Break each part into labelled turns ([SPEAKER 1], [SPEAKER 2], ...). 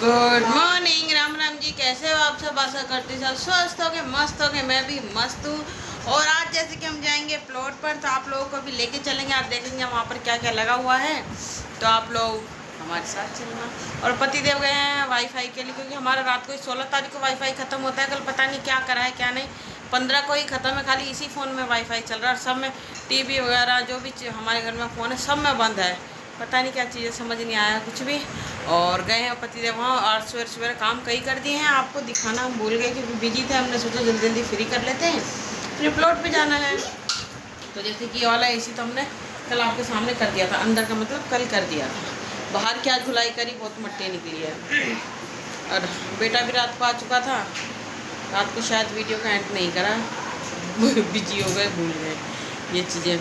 [SPEAKER 1] Good morning, Ram Ram ji. कैसे हो आप सब? आशा करती सब स्वस्थ हो गए, मस्त हो गए। मैं भी मस्त हूँ। और आज जैसे कि हम जाएंगे प्लॉट पर, तो आप लोगों को भी लेके चलेंगे। आप देखेंगे वहाँ पर क्या क्या लगा हुआ है, तो आप लोग हमारे साथ चलना। और पतिदेव गए हैं वाईफाई के लिए, क्योंकि हमारा रात को 16 तारीख को वाईफाई ख़त्म होता है। कल पता नहीं क्या करा है क्या नहीं, 15 को ही ख़त्म है। खाली इसी फ़ोन में वाईफाई चल रहा है, और सब में टीवी वगैरह जो भी हमारे घर में फ़ोन है सब में बंद है। पता नहीं क्या चीज़ है, समझ नहीं आया कुछ भी। और गए हैं पतिदेव वहाँ, और सवेरे सवेरे काम कई कर दिए हैं। आपको दिखाना हम भूल गए क्योंकि बिजी थे। हमने सोचा जल्दी जल्दी फ्री कर लेते हैं, फिर प्लॉट पे जाना है। तो जैसे कि वाला एसी तो हमने कल आपके सामने कर दिया था, अंदर का मतलब कल कर दिया था। बाहर की आज धुलाई करी, बहुत मट्टी निकली है। और बेटा भी रात को आ चुका था। रात को शायद वीडियो का एंड नहीं करा, बिजी हो गए, भूल गए ये चीज़ें।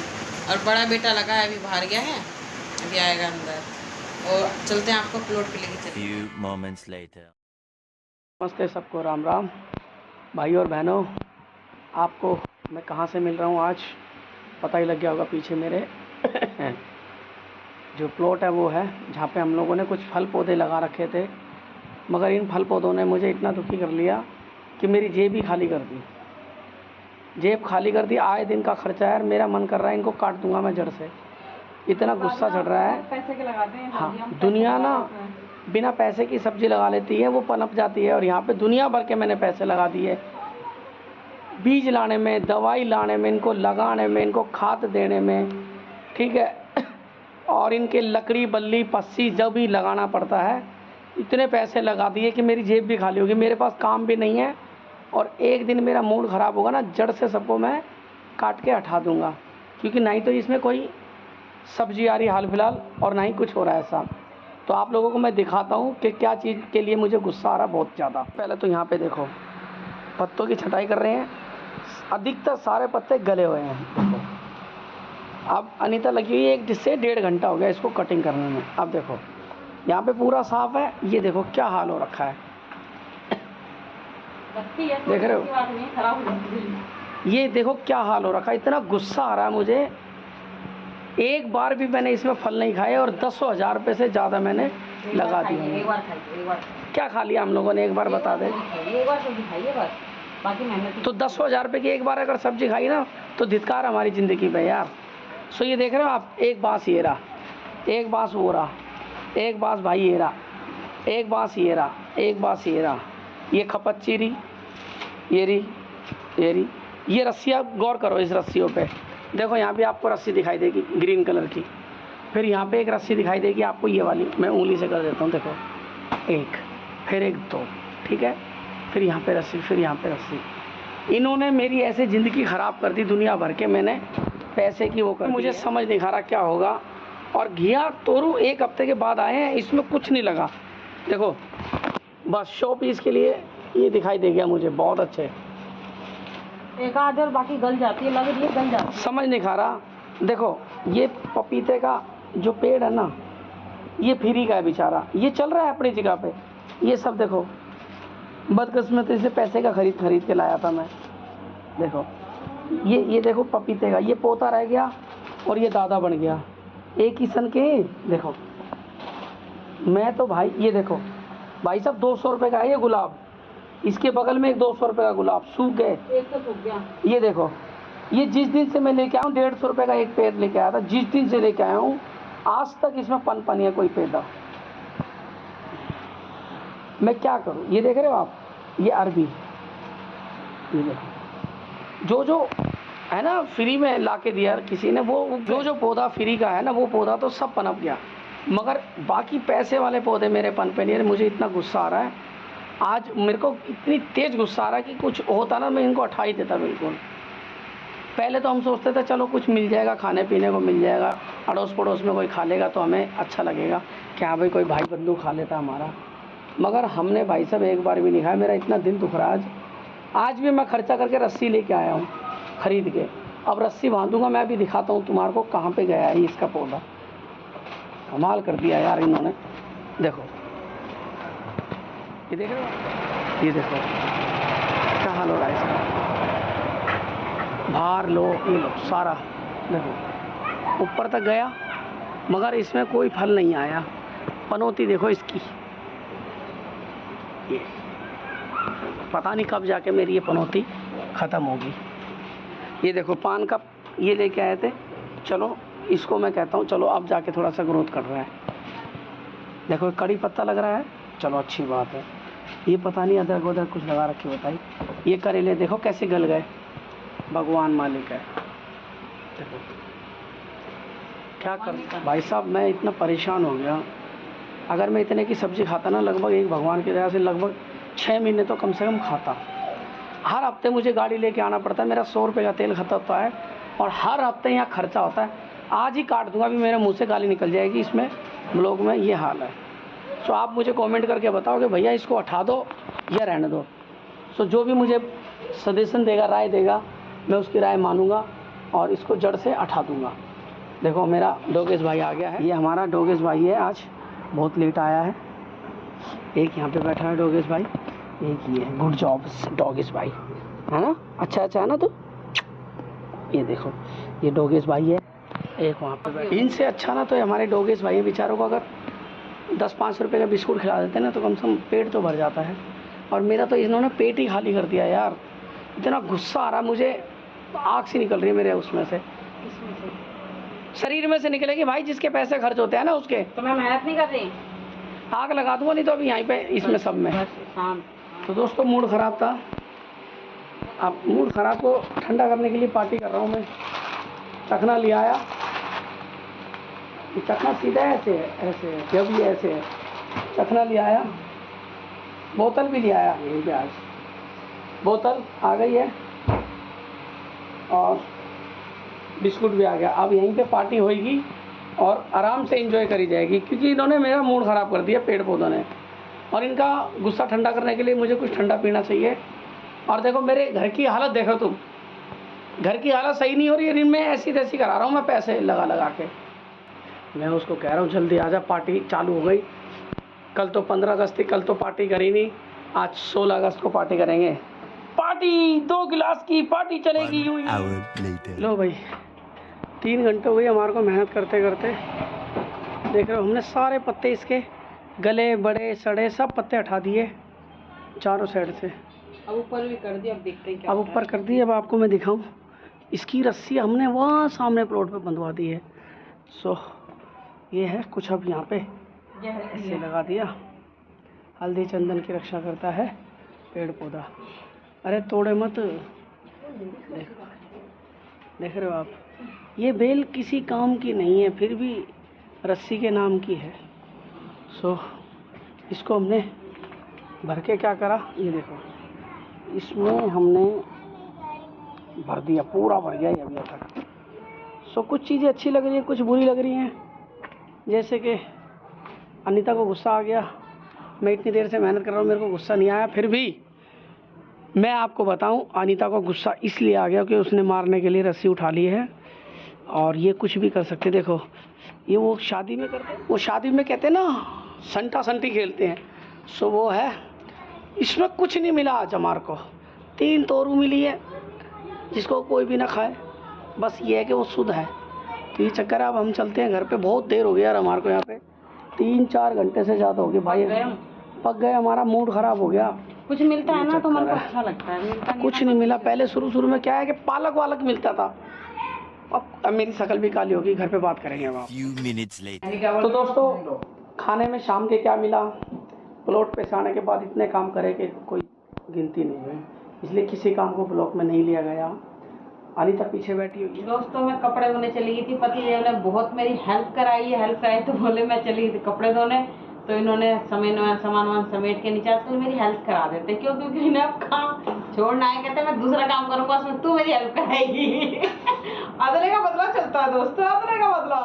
[SPEAKER 1] और बड़ा बेटा लगा है, अभी बाहर गया है, अभी आएगा अंदर। और चलते हैं, आपको प्लॉट पे लेके चलते हैं।
[SPEAKER 2] Few moments later.
[SPEAKER 3] नमस्ते सबको, राम राम भाई और बहनों। आपको मैं कहाँ से मिल रहा हूँ आज पता ही लग गया होगा पीछे मेरे। जो प्लॉट है वो है जहाँ पे हम लोगों ने कुछ फल पौधे लगा रखे थे, मगर इन फल पौधों ने मुझे इतना दुखी कर लिया कि मेरी जेब ही खाली कर दी। जेब खाली कर दी। आए दिन का खर्चा है, मेरा मन कर रहा है इनको काट दूंगा मैं जड़ से। इतना गुस्सा चढ़ रहा है।
[SPEAKER 1] पैसे के लगाते हैं।
[SPEAKER 3] हाँ, दुनिया ना बिना पैसे की सब्जी लगा लेती है, वो पनप जाती है। और यहाँ पे दुनिया भर के मैंने पैसे लगा दिए, बीज लाने में, दवाई लाने में, इनको लगाने में, इनको खाद देने में, ठीक है। और इनके लकड़ी बल्ली पस्सी जब भी लगाना पड़ता है, इतने पैसे लगा दिए कि मेरी जेब भी खाली होगी। मेरे पास काम भी नहीं है, और एक दिन मेरा मूड ख़राब होगा ना, जड़ से सबको मैं काट के हटा दूँगा। क्योंकि नहीं तो इसमें कोई सब्जी आ रही हाल फिलहाल, और ना ही कुछ हो रहा है ऐसा। तो आप लोगों को मैं दिखाता हूँ कि क्या चीज़ के लिए मुझे गुस्सा आ रहा बहुत ज़्यादा। पहले तो यहाँ पे देखो, पत्तों की छटाई कर रहे हैं। अधिकतर सारे पत्ते गले हुए हैं। देखो, अब अनीता लगी हुई है एक से 1.5 घंटा हो गया इसको कटिंग करने में। अब देखो यहाँ पे पूरा साफ है, ये देखो क्या हाल हो रखा है, देख रहे हो? ये देखो क्या हाल हो रखा है। इतना गुस्सा आ रहा है मुझे। एक बार भी मैंने इसमें फल नहीं खाए, और 10,000 रुपये से ज़्यादा मैंने लगा दिए।
[SPEAKER 1] एक बार खाइए, एक बार
[SPEAKER 3] क्या खा लिया हम लोगों ने, एक बार बता दें।
[SPEAKER 1] एक बार सब्जी खाइए बस, बाकी मेहनत।
[SPEAKER 3] तो 10,000 रुपये की एक बार अगर सब्जी खाई ना, तो धिक्कार हमारी ज़िंदगी में यार। सो ये देख रहे हो आप, एक बांस ये रहा, एक बांस वो रहा, एक बांस भाई ये रहा, एक बांस ये रहा, एक बांस ये रहा, ये खपत चीरी, ये रही, ये रस्सियाँ गौर करो इस रस्सियों पे। देखो यहाँ पे आपको रस्सी दिखाई देगी ग्रीन कलर की, फिर यहाँ पे एक रस्सी दिखाई देगी आपको, ये वाली मैं उंगली से कर देता हूँ। देखो, एक, फिर एक, दो, ठीक है, फिर यहाँ पे रस्सी, फिर यहाँ पे रस्सी। इन्होंने मेरी ऐसे ज़िंदगी ख़राब कर दी दुनिया भर के। मैंने पैसे की वो कर, मुझे समझ नहीं आ रहा क्या होगा। और घिया तोरू 1 हफ्ते के बाद आए हैं, इसमें कुछ नहीं लगा। देखो बस शो पीस के लिए ये दिखाई दे गया मुझे, बहुत अच्छे।
[SPEAKER 1] एक आध और बाकी गल जाती है, लग रही है गल जाती है।
[SPEAKER 3] समझ नहीं खा रहा। देखो ये पपीते का जो पेड़ है ना, ये फ्री का है बेचारा, ये चल रहा है अपनी जगह पे। ये सब देखो बदकिस्मती से पैसे का खरीद के लाया था मैं। देखो ये देखो पपीते का ये पोता रह गया, और ये दादा बन गया एक ही सन के। देखो मैं तो भाई, ये देखो भाई साहब 200 रुपये का है ये गुलाब, इसके बगल में एक 200 रुपये का गुलाब सूख गए,
[SPEAKER 1] एक तो सूख गया।
[SPEAKER 3] ये देखो, ये जिस दिन से मैं लेके आया हूँ 150 रुपये का एक पेड़ लेके आया था, जिस दिन से लेके आया हूँ आज तक इसमें पनपन है कोई पैदा। मैं क्या करूँ? ये देख रहे हो आप, ये अरबी, ये देखो जो है ना फ्री में ला के दिया किसी ने, वो जो पौधा फ्री का है ना, वो पौधा तो सब पनप गया, मगर बाकी पैसे वाले पौधे मेरे पनपे नहीं। मुझे इतना गुस्सा आ रहा है आज, मेरे को इतनी तेज़ गुस्सा आ रहा है कि कुछ होता ना मैं इनको हटा ही देता बिल्कुल। पहले तो हम सोचते थे चलो कुछ मिल जाएगा, खाने पीने को मिल जाएगा, अड़ोस पड़ोस में कोई खा लेगा तो हमें अच्छा लगेगा कि हाँ भाई कोई भाई बंधु खा लेता हमारा, मगर हमने भाई साहब एक बार भी नहीं खाया। मेरा इतना दिल दुख रहा है आज भी मैं खर्चा करके रस्सी लेके आया हूँ ख़रीद के। अब रस्सी बांधूंगा मैं, भी दिखाता हूँ तुम्हारे को कहाँ पे गया है इसका पौधा। कमाल कर दिया यार इन्होंने। देखो ये देख रहे हो, ये देखो क्या हाल हो रहा है इसका। बाहर लो, ये लो सारा, देखो ऊपर तक गया मगर इसमें कोई फल नहीं आया। पनौती देखो इसकी, ये पता नहीं कब जाके मेरी ये पनौती ख़त्म होगी। ये देखो पान का ये लेके आए थे, चलो इसको मैं कहता हूँ चलो अब जाके थोड़ा सा ग्रोथ कर रहा है। देखो कड़ी पत्ता लग रहा है, चलो अच्छी बात है। ये पता नहीं अदरक वदरक कुछ लगा रखी बताई। ये करेले देखो कैसे गल गए, भगवान मालिक है। देखो क्या कर भाई साहब, मैं इतना परेशान हो गया। अगर मैं इतने की सब्ज़ी खाता ना, लगभग एक भगवान की दया से लगभग 6 महीने तो कम से कम खाता। हर हफ्ते मुझे गाड़ी लेके आना पड़ता है, मेरा 100 रुपये का तेल खत्म होता है और हर हफ्ते यहाँ खर्चा होता है। आज ही काट दूंगा, अभी मेरे मुंह से गाली निकल जाएगी इसमें ब्लॉग में, ये हाल है। सो आप मुझे कमेंट करके बताओ कि भैया इसको हटा दो या रहने दो। सो जो भी मुझे सजेशन देगा, राय देगा, मैं उसकी राय मानूंगा और इसको जड़ से हटा दूंगा। देखो मेरा डोगेश भाई आ गया है, ये हमारा डोगेश भाई है, आज बहुत लेट आया है। एक यहाँ पे बैठा है डोगेश भाई, एक ये है। गुड जॉब डोगेश भाई, है ना? अच्छा है ना? तो ये देखो ये डोगेश भाई है, एक वहाँ पे बैठा। इनसे अच्छा ना तो हमारे डोगेश भाई बेचारों को अगर 10-5 रुपये का बिस्कुट खिला देते ना तो कम से कम पेट तो भर जाता है। और मेरा तो इन्होंने पेट ही खाली कर दिया यार। इतना गुस्सा आ रहा मुझे, आग सी निकल रही है मेरे उसमें से, शरीर में से निकलेगी भाई। जिसके पैसे खर्च होते हैं ना उसके,
[SPEAKER 1] तो मैं मेहनत नहीं कर रही,
[SPEAKER 3] आग लगा दूंगा नहीं तो अभी यहीं पे इसमें सब में। तो दोस्तों मूड ख़राब था, अब मूड ख़राब को ठंडा करने के लिए पार्टी कर रहा हूँ मैं। चखना ले आया, चखना सीधा ऐसे है, ऐसे है, जब ये ऐसे है। चखना ले आया, बोतल भी ले आया, यहीं पे आज बोतल आ गई है और बिस्कुट भी आ गया। अब यहीं पे पार्टी होएगी और आराम से एंजॉय करी जाएगी, क्योंकि इन्होंने मेरा मूड ख़राब कर दिया पेड़ पौधों ने। और इनका गुस्सा ठंडा करने के लिए मुझे कुछ ठंडा पीना चाहिए। और देखो मेरे घर की हालत देखो तुम, घर की हालत सही नहीं हो रही है, इनमें ऐसी तैसी करा रहा हूँ मैं पैसे लगा लगा के। मैं उसको कह रहा हूँ जल्दी आजा, पार्टी चालू हो गई। कल तो 15 अगस्त थी, कल तो पार्टी करी नहीं, आज 16 अगस्त को पार्टी करेंगे। पार्टी 2 गिलास की पार्टी चलेगी यूं ही। लो भाई 3 घंटे हो गए हमारे को मेहनत करते करते। देख रहे हो हमने सारे पत्ते इसके गले बड़े सड़े सब पत्ते हटा दिए चारों साइड से।
[SPEAKER 1] अब ऊपर भी कर दिया, अब देखते हैं क्या।
[SPEAKER 3] अब ऊपर कर दिए, अब आपको मैं दिखाऊं। इसकी रस्सी हमने वहाँ सामने प्लॉट पे बंधवा दी है। सो ये है कुछ, अब यहाँ पे ऐसे लगा दिया। हल्दी चंदन की रक्षा करता है पेड़ पौधा। अरे तोड़े मत, देख रहे हो आप, ये बेल किसी काम की नहीं है, फिर भी रस्सी के नाम की है। सो इसको हमने भर के क्या करा, ये देखो इसमें हमने भर दिया, पूरा भर गया ये अभी तक। सो कुछ चीज़ें अच्छी लग रही हैं, कुछ बुरी लग रही हैं। जैसे कि अनीता को गुस्सा आ गया, मैं इतनी देर से मेहनत कर रहा हूँ, मेरे को गुस्सा नहीं आया। फिर भी मैं आपको बताऊं, अनीता को गुस्सा इसलिए आ गया कि उसने मारने के लिए रस्सी उठा ली है और ये कुछ भी कर सकते। देखो ये वो शादी में करते हैं, वो शादी में कहते हैं ना संटा संटी खेलते हैं। सो वो है, इसमें कुछ नहीं मिला आज हमारे को। 3 तोरू मिली है जिसको कोई भी ना खाए, बस ये है कि वो शुद्ध है। तो ये चक्कर है, अब हम चलते हैं घर पे। बहुत देर हो गया यार हमारे को यहाँ पे, 3-4 घंटे से ज़्यादा हो गए भाई, पक गए, हमारा मूड ख़राब हो गया।
[SPEAKER 1] कुछ मिलता है ना तो मन को अच्छा लगता है, मिलता नहीं
[SPEAKER 3] कुछ नहीं मिला। पहले शुरू में क्या है कि पालक वालक मिलता था, अब मेरी शक्ल भी काली होगी। घर पे बात करेंगे अब आप। तो दोस्तों खाने में शाम के क्या मिला, प्लॉट पे से आने के बाद इतने काम करे कि कोई गिनती नहीं है, इसलिए किसी काम को ब्लॉक में नहीं लिया गया। अनीता पीछे बैठी हुई है।
[SPEAKER 1] दोस्तों मैं कपड़े धोने चली गई थी, पति देव ने बहुत मेरी हेल्प कराई तो बोले मैं चली गई थी कपड़े धोने, तो इन्होंने सामान समेट के नीचे आजकल मेरी हेल्प करा देते। क्यों? क्योंकि इन्हें अब काम छोड़ना है, कहते मैं दूसरा काम करूँगा उसमें तू मेरी हेल्प कराएगी। अदले का बदला चलता है दोस्तों, अदले का बदला।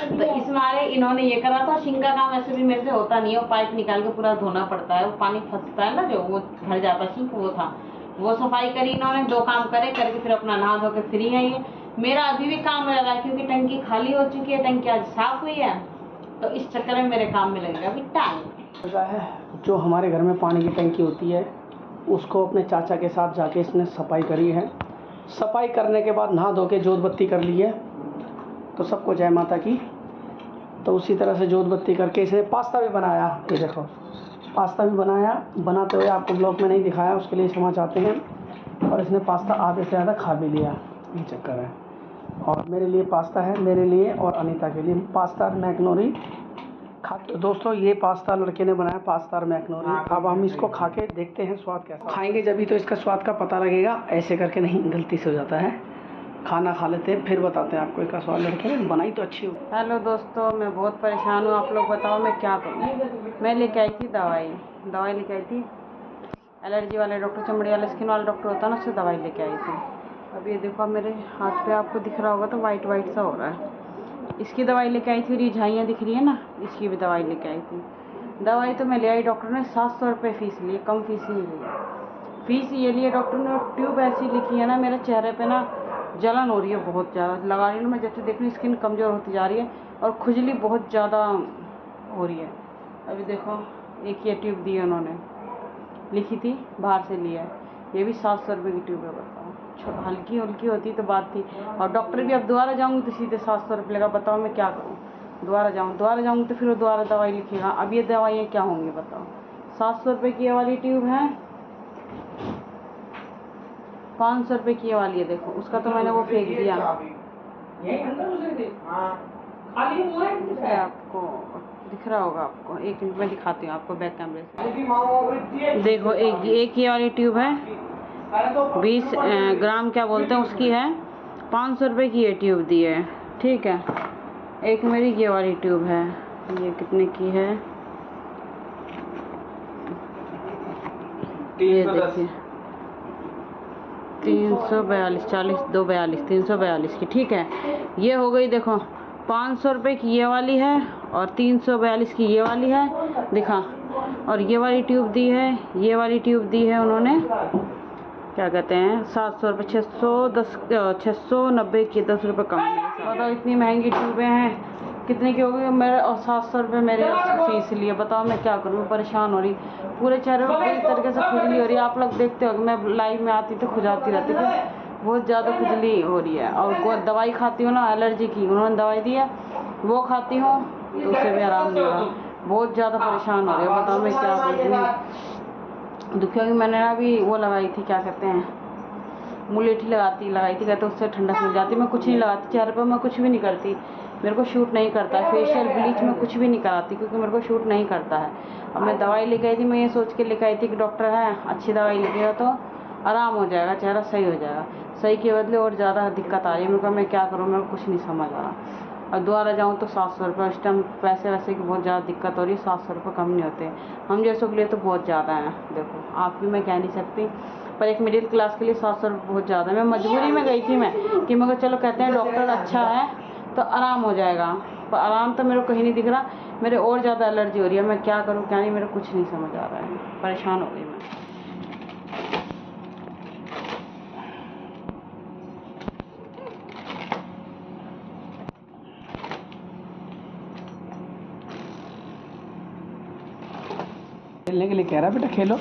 [SPEAKER 1] तो इस मारे इन्होंने ये करा था। सिंक का काम ऐसे भी मेरे से होता नहीं है, वो पाइप निकाल के पूरा धोना पड़ता है, वो पानी फंसता है ना जो, वो भर जाता है सिंक, वो था, वो सफाई करी इन्होंने। 2 काम करके फिर अपना नहा धो के फ्री है। ये मेरा अभी भी काम में लगा है क्योंकि टंकी खाली हो चुकी है, टंकी आज साफ हुई है, तो इस चक्कर में मेरे काम में लगेगा अभी टाइम।
[SPEAKER 3] है जो हमारे घर में पानी की टंकी होती है उसको अपने चाचा के साथ जाके इसने सफाई करी है। सफाई करने के बाद नहा धो के जोत बत्ती कर ली है, तो सबको जय माता की। तो उसी तरह से जोत बत्ती करके इसने पास्ता भी बनाया, ये देखो पास्ता भी बनाया, बनाते हुए आपको ब्लॉग में नहीं दिखाया, उसके लिए क्षमा चाहते हैं। और इसने पास्ता आधे से ज़्यादा खा भी लिया, ये चक्कर है। और मेरे लिए पास्ता है, मेरे लिए और अनीता के लिए पास्ता और मैकनोरी खा। तो दोस्तों ये पास्ता लड़के ने बनाया, पास्ता और मैकनोरी। अब हम इसको खा के देखते हैं स्वाद कैसा। खाएंगे जब भी तो इसका स्वाद का पता लगेगा, ऐसे करके नहीं, गलती से हो जाता है। खाना खा लेते हैं फिर बताते हैं आपको इसका स्वाद। लड़के ने बनाई तो अच्छी हो।
[SPEAKER 1] हेलो दोस्तों, मैं बहुत परेशान हूँ, आप लोग बताओ मैं क्या करूँ। मैं लेके आई थी दवाई लेके आई थी, एलर्जी वाले डॉक्टर, चमड़ी वाले, स्किन वाला डॉक्टर होता है ना, उससे दवाई लेके आई थी। अब ये देखो मेरे हाथ पे आपको दिख रहा होगा तो वाइट वाइट सा हो रहा है। इसकी दवाई लेके आई थी, और ये झाइयाँ दिख रही है ना, इसकी भी दवाई लेके आई थी। दवाई तो मैं ले आई, डॉक्टर ने 700 रुपये फ़ीस ली, कम फीस ही ली। फ़ीस ये लिए डॉक्टर ने, ट्यूब ऐसी लिखी है ना, मेरे चेहरे पे ना जलन हो रही है बहुत ज़्यादा। लगा रही हूँ मैं, जैसे देख रही हूँ स्किन कमज़ोर होती जा रही है और खुजली बहुत ज़्यादा हो रही है। अभी देखो एक ये ट्यूब दी है उन्होंने, लिखी थी, बाहर से लिया है। ये भी 700 रुपये की ट्यूब है, बताओ। हल्की हल्की होती तो बात थी। और डॉक्टर भी अब दोबारा जाऊँगी तो सीधे 700 रुपये लेगा, बताओ मैं क्या करूँ। दोबारा जाऊँगी तो फिर वो दोबारा दवाई लिखेगा। अब ये दवाइयाँ क्या होंगी बताओ। 700 रुपये की ये वाली ट्यूब है, 500 रुपये की ये वाली है, देखो उसका तो मैंने वो फेंक दिया। आपको दिख रहा होगा, आपको एक मिनट में दिखाती हूँ आपको बैक कैमरे से। देखो एक ये वाली ट्यूब है, 20 ग्राम क्या बोलते हैं उसकी है, 500 रुपये की ये ट्यूब दी है, ठीक है। एक मेरी ये वाली ट्यूब है, ये कितने की है, ये देखिए 342, 40 2 42, 342 की, ठीक है। ये हो गई देखो 500 रुपये की ये वाली है, और 342 की ये वाली है, दिखा। और ये वाली ट्यूब दी है, ये वाली ट्यूब दी है उन्होंने, क्या कहते हैं, 700 रुपये, 690 की, 10 रुपये कम। बताओ इतनी महंगी ट्यूबें हैं, कितने की हो गई मेरे, और 700 रुपये मेरे फीस लिए। बताओ मैं क्या करूँ, परेशान हो रही, पूरे चेहरे पर पूरी तरीके से खुजली हो रही है। आप लोग देखते हो, मैं लाइव में आती तो खुजाती रहती थी, बहुत ज़्यादा खुजली हो रही है। और दवाई खाती हूँ ना एलर्जी की, उन्होंने दवाई दी है, वो खाती हूँ तो उससे भी आराम नहीं हो रहा, बहुत ज़्यादा परेशान हो रही है। बताओ मैं क्या करूँ। दुखी होगी। मैंने ना अभी वो लगाई थी, क्या कहते हैं, मुलेठी लगाई थी, कहते उससे ठंडक मिल जाती। मैं कुछ नहीं लगाती चेहरे पर, मैं कुछ भी नहीं करती, मेरे को शूट नहीं करता है। फेशियल ब्लीच में कुछ भी नहीं कराती, क्योंकि मेरे को शूट नहीं करता है। अब मैं दवाई लेके आई थी, मैं ये सोच के लेके आई थी कि डॉक्टर है, अच्छी दवाई लिखेगा तो आराम हो जाएगा, चेहरा सही हो जाएगा। सही के बदले और ज़्यादा दिक्कत आ रही है मेरे को। मैं क्या करूँ, मेरे को कुछ नहीं समझ आ रहा। और दोबारा जाऊँ तो 700 रुपये, इस टाइम पैसे वैसे की बहुत ज़्यादा दिक्कत हो रही है। 700 रुपये कम नहीं होते, हम जैसों के लिए तो बहुत ज़्यादा है। देखो आप भी, मैं कह नहीं सकती, पर एक मिडिल क्लास के लिए 700 रुपये बहुत ज़्यादा है। मैं मजबूरी में गई थी मैं, कि मेरे को चलो कहते हैं डॉक्टर अच्छा है तो आराम हो जाएगा, पर आराम तो मेरे को कहीं नहीं दिख रहा। मेरे और ज़्यादा एलर्जी हो रही है, मैं क्या करूँ क्या नहीं, मेरे कुछ नहीं समझ आ रहा है, परेशान हो गई मैं।
[SPEAKER 3] खेलने के लिए कह रहा बेटा, खेलो।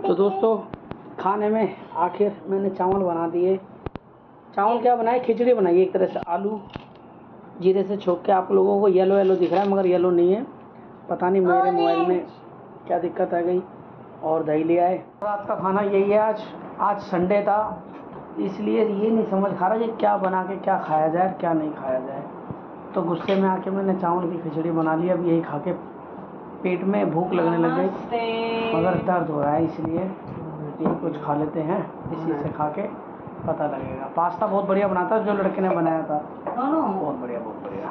[SPEAKER 3] तो दोस्तों खाने में आखिर मैंने चावल बना दिए। चावल क्या बनाए, खिचड़ी बनाई एक तरह से, आलू जीरे से छोक के। आप लोगों को येलो येलो दिख रहा है, मगर येलो नहीं है, पता नहीं मेरे मोबाइल में क्या दिक्कत आ गई। और दही लिया है। रात का खाना यही है। आज संडे था, इसलिए ये नहीं समझ खा रहा कि क्या बना के क्या खाया जाए क्या नहीं खाया जाए। तो गुस्से में आके मैंने चावल की खिचड़ी बना ली। अब यही खा के पेट में भूख लगने लग गई, मगर दर्द हो रहा है, इसलिए ये कुछ खा लेते हैं, इसी से खा के पता लगेगा। पास्ता बहुत बढ़िया बनाता है जो लड़के ने बनाया था, बहुत बढ़िया बहुत बढ़िया।